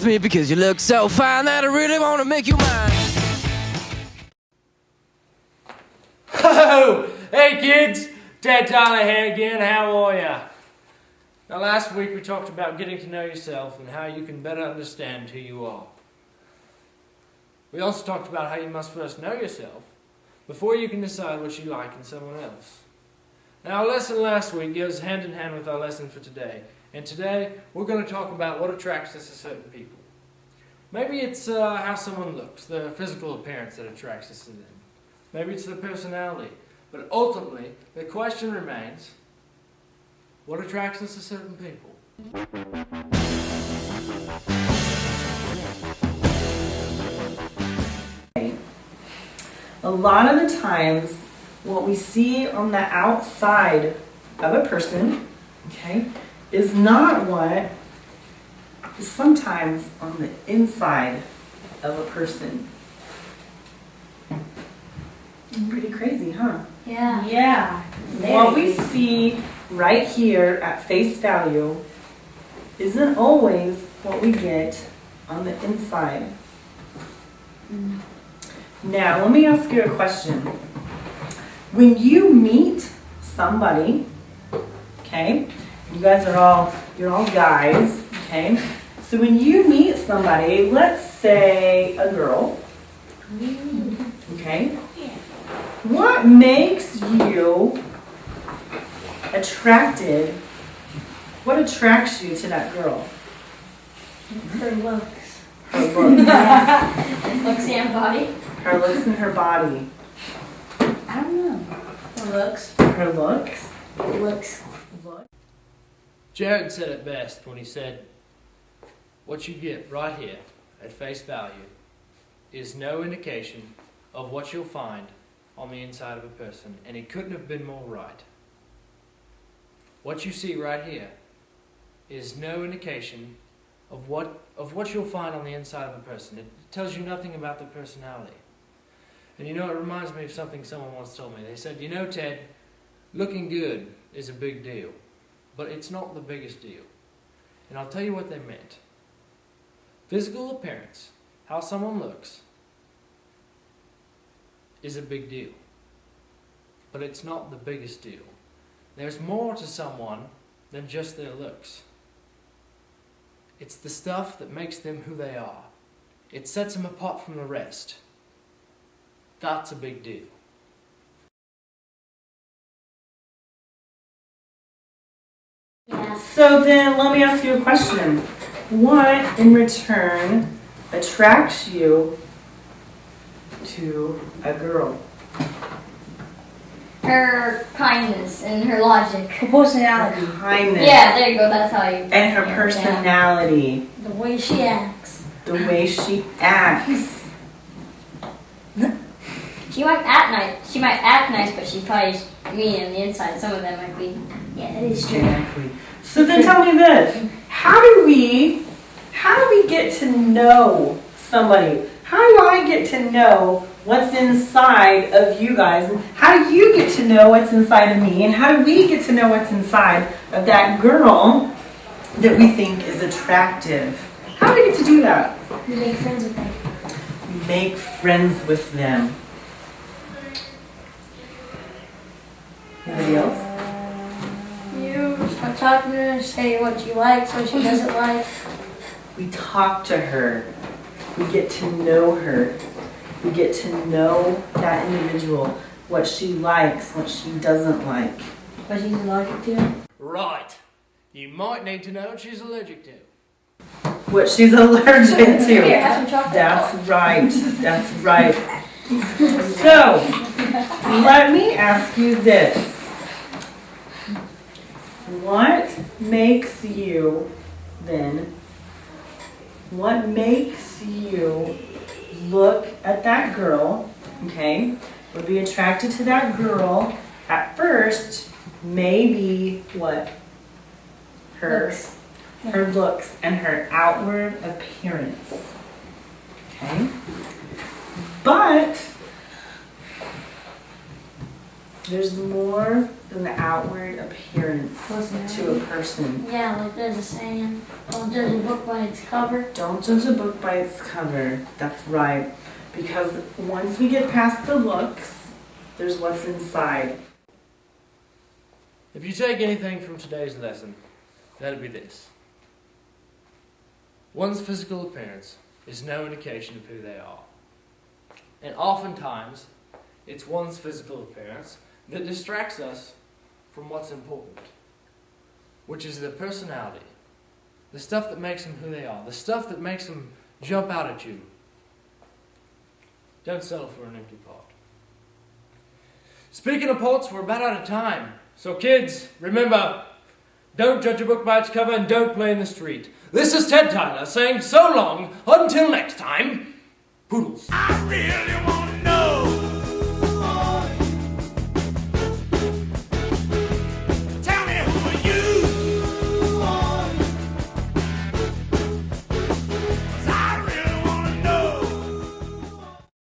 with me because you look so fine that I really want to make you mine. Oh, hey kids, Ted Tyler here again, how are ya? Now last week we talked about getting to know yourself and how you can better understand who you are. We also talked about how you must first know yourself before you can decide what you like in someone else. Now our lesson last week goes hand in hand with our lesson for today. And today we're going to talk about what attracts us to certain people. Maybe it's how someone looks, their physical appearance that attracts us to them. Maybe it's their personality. But ultimately, the question remains, what attracts us to certain people? A lot of the times, what we see on the outside of a person, okay, is not what is sometimes on the inside of a person. Pretty crazy, huh? Yeah. Yeah. What we see right here at face value isn't always what we get on the inside. Now, let me ask you a question. When you meet somebody, okay, you're all guys, okay? So when you meet somebody, let's say a girl, okay? What makes you attracted? What attracts you to that girl? Her looks. Her looks. Looks and body. Her looks and her body. I don't know. Her looks. Her looks. Looks. Jared said it best when he said, what you get right here at face value is no indication of what you'll find on the inside of a person, and he couldn't have been more right. What you see right here is no indication of what you'll find on the inside of a person. It tells you nothing about their personality. And you know, it reminds me of something someone once told me. They said, you know, Ted, looking good is a big deal, but it's not the biggest deal. And I'll tell you what they meant. Physical appearance, how someone looks, is a big deal, but it's not the biggest deal. There's more to someone than just their looks. It's the stuff that makes them who they are. It sets them apart from the rest. That's a big deal. Yeah. So then let me ask you a question. What in return attracts you to a girl? Her kindness and her logic. Her personality. Kindness. Yeah, there you go. That's how you. And her personality. The way she acts. The way she acts. She might act nice. She might act nice, but she's probably mean on the inside. Some of them might be. Yeah, that is true. Exactly. So then tell me this. How do we get to know somebody? How do I get to know what's inside of you guys? And how do you get to know what's inside of me? And how do we get to know what's inside of that girl that we think is attractive? How do we get to do that? You make friends with them. We make friends with them. Anybody else? You start talking to her, say what you like, what she doesn't like. We talk to her. We get to know her. We get to know that individual, what she likes, what she doesn't like. What she's allergic to. Right. You might need to know what she's allergic to. What she's allergic to. Here, have some chocolate. That's right. That's right. So, let me ask you this. What makes you look at that girl, okay, or be attracted to that girl at first, maybe what? Her looks and her outward appearance, okay? But There's more than the outward appearance Listen, to a person. Yeah, like there's a saying, don't judge a book by its cover. Don't judge a book by its cover. That's right. Because once we get past the looks, there's what's inside. If you take anything from today's lesson, that'd be this. One's physical appearance is no indication of who they are. And oftentimes, it's one's physical appearance that distracts us from what's important, which is their personality, the stuff that makes them who they are, the stuff that makes them jump out at you. Don't settle for an empty pot. Speaking of pots, we're about out of time. So kids, remember, don't judge a book by its cover and don't play in the street. This is Ted Tyler saying so long until next time. Poodles. I really want to know.